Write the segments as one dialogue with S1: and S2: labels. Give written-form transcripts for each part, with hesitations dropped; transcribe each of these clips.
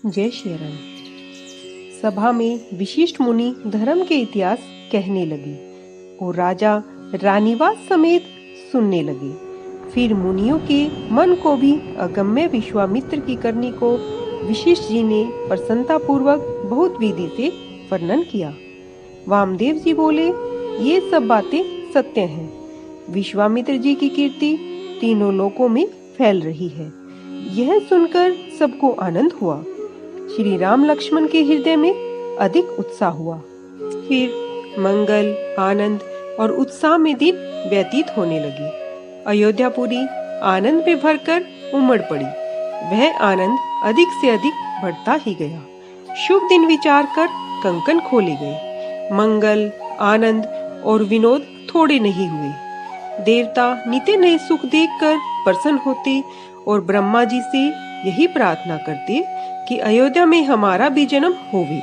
S1: जय श्री राम। सभा में विशिष्ट मुनि धर्म के इतिहास कहने लगे और राजा रानीवास समेत सुनने लगे। फिर मुनियों के मन को भी अगम्य विश्वामित्र की करनी को वशिष्ठ जी ने प्रसन्नता पूर्वक बहुत विधि से वर्णन किया। वामदेव जी बोले, ये सब बातें सत्य हैं। विश्वामित्र जी की कीर्ति तीनों लोकों में फैल रही है। यह सुनकर सबको आनंद हुआ। श्री राम लक्ष्मण के हृदय में अधिक उत्साह हुआ। फिर मंगल, आनंद और उत्साह में दिन व्यतीत होने लगे। अयोध्यापुरी आनंद में भरकर उमड़ पड़ी। वह आनंद अधिक से अधिक बढ़ता ही गया। शुभ दिन विचार कर कंकन खोले गए। मंगल, आनंद और विनोद थोड़े नहीं हुए। देवता नित्य नए सुख देखकर प्रसन्न होते और ब्रह्मा जी से यही प्रार्थना करते कि अयोध्या में हमारा भी जन्म होवे।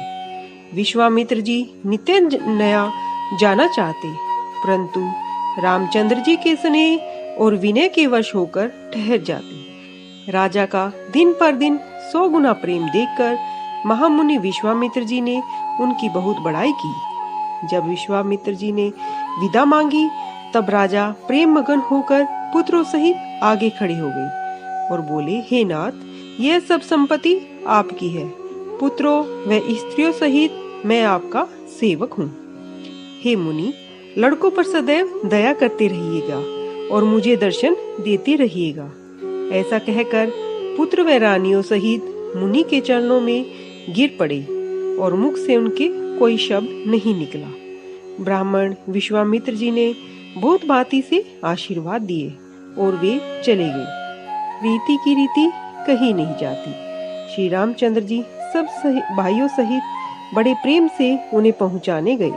S1: विश्वामित्र जी नित्य नया जाना चाहते, परंतु रामचंद्र जी के स्नेह और विनय के वश होकर ठहर जाते। राजा का दिन पर दिन 100 गुना प्रेम देखकर महामुनि विश्वामित्र जी ने उनकी बहुत बड़ाई की। जब विश्वामित्र जी ने विदा मांगी, तब राजा प्रेम मगन होकर पुत्रों सहित आगे खड़े हो गए और बोले, हे नाथ, यह सब संपत्ति आपकी है। पुत्रों व स्त्रियों सहित मैं आपका सेवक हूँ। हे मुनि, लड़कों पर सदैव दया करते रहिएगा और मुझे दर्शन देते रहिएगा। ऐसा कहकर पुत्र व रानियों सहित मुनि के चरणों में गिर पड़े और मुख से उनके कोई शब्द नहीं निकला। ब्राह्मण विश्वामित्र जी ने बहुत भांति से आशीर्वाद दिए और वे चले गए। रीति की रीति कहीं नहीं जाती। श्री रामचंद्र जी सब भाइयों सहित बड़े प्रेम से उन्हें पहुंचाने गए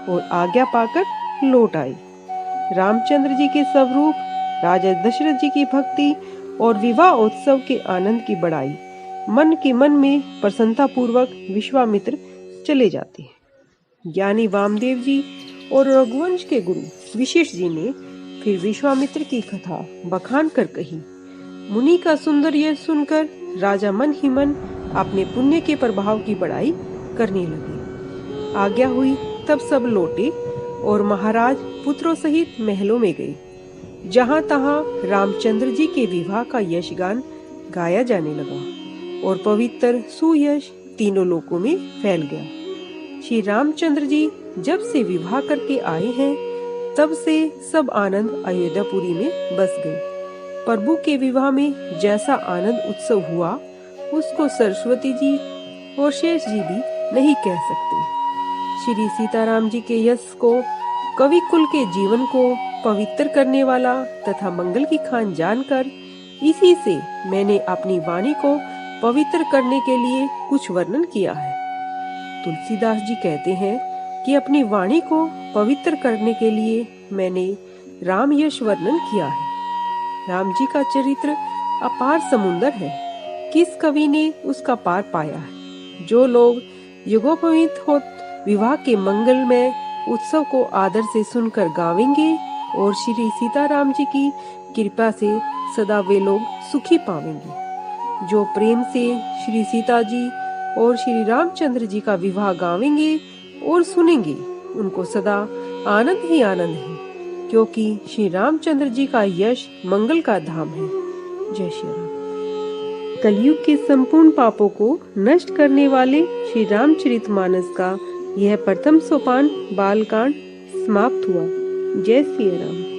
S1: और आज्ञा पाकर लौट आए। रामचंद्र जी के स्वरूप, राजा दशरथ जी की भक्ति और विवाह उत्सव के आनंद की बढ़ाई मन के मन में प्रसन्नता पूर्वक विश्वामित्र चले जाते हैं। ज्ञानी वामदेव जी और रघुवंश के गुरु वशिष्ठ जी ने फिर विश्वामित्र की कथा बखान कर कही। मुनि का सुंदर यश सुनकर राजा मन ही मन अपने पुण्य के प्रभाव की बड़ाई करने लगे। आज्ञा हुई तब सब लौटे और महाराज पुत्रों सहित महलों में गए। जहां तहां रामचंद्र जी के विवाह का यशगान गाया जाने लगा और पवित्र सुयश तीनों लोकों में फैल गया। श्री रामचंद्र जी जब से विवाह करके आए हैं, तब से सब आनंद अयोध्यापुरी में बस गए। प्रभु के विवाह में जैसा आनंद उत्सव हुआ, उसको सरस्वती जी और शेष जी भी नहीं कह सकते। श्री सीताराम जी के यश को, कवि कुल के जीवन को पवित्र करने वाला तथा मंगल की खान जानकर इसी से मैंने अपनी वाणी को पवित्र करने के लिए कुछ वर्णन किया है। तुलसीदास जी कहते हैं कि अपनी वाणी को पवित्र करने के लिए मैंने राम यश वर्णन किया है। राम जी का चरित्र अपार समुंदर है। किस कवि ने उसका पार पाया है? जो लोग युगोपवीत हो विवाह के मंगलमय उत्सव को आदर से सुनकर गावेंगे और श्री सीताराम जी की कृपा से सदा वे लोग सुखी पावेंगे। जो प्रेम से श्री सीता जी और श्री रामचंद्र जी का विवाह गावेंगे और सुनेंगे, उनको सदा आनंद ही आनंद है, क्योंकि श्री रामचंद्र जी का यश मंगल का धाम है। जय श्री राम। कलयुग के संपूर्ण पापों को नष्ट करने वाले श्री रामचरितमानस का यह प्रथम सोपान बालकांड समाप्त हुआ। जय श्री राम।